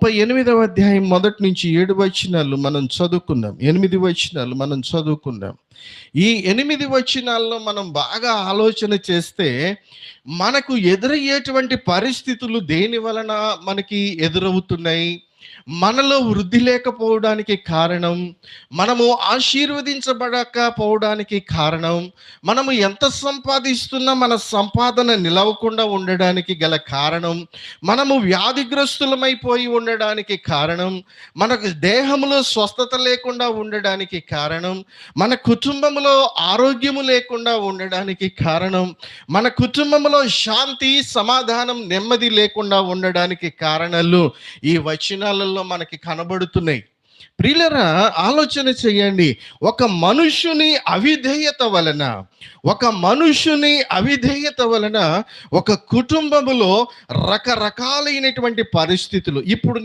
38వ అధ్యాయం మొదటి నుంచి 7 వచనాలు మనం చదువుకుందాం. 8 వచనాలు మనం చదువుకుందాం. ఈ 8 వచనాల్లో మనం బాగా ఆలోచన చేస్తే మనకు ఎదురయ్యేటువంటి పరిస్థితులు దేని వలన మనకి ఎదురవుతున్నాయి, మనలో వృద్ధి లేకపోవడానికి కారణం, మనము ఆశీర్వదించబడకపోవడానికి కారణం, మనము ఎంత సంపాదిస్తున్నా మన సంపాదన నిలవకుండా ఉండడానికి గల కారణం, మనము వ్యాధిగ్రస్తులమైపోయి ఉండడానికి కారణం, మనకు దేహంలో స్వస్థత లేకుండా ఉండడానికి కారణం, మన కుటుంబంలో ఆరోగ్యము లేకుండా ఉండడానికి కారణం, మన కుటుంబంలో శాంతి, సమాధానం, నెమ్మది లేకుండా ఉండడానికి కారణాలు ఈ వచనాలలో మనకి కనబడుతున్నాయి. ప్రియులరా, ఆలోచన చేయండి. ఒక మనుష్యుని అవిధేయత వలన ఒక కుటుంబములో రకరకాలైనటువంటి పరిస్థితులు. ఇప్పుడు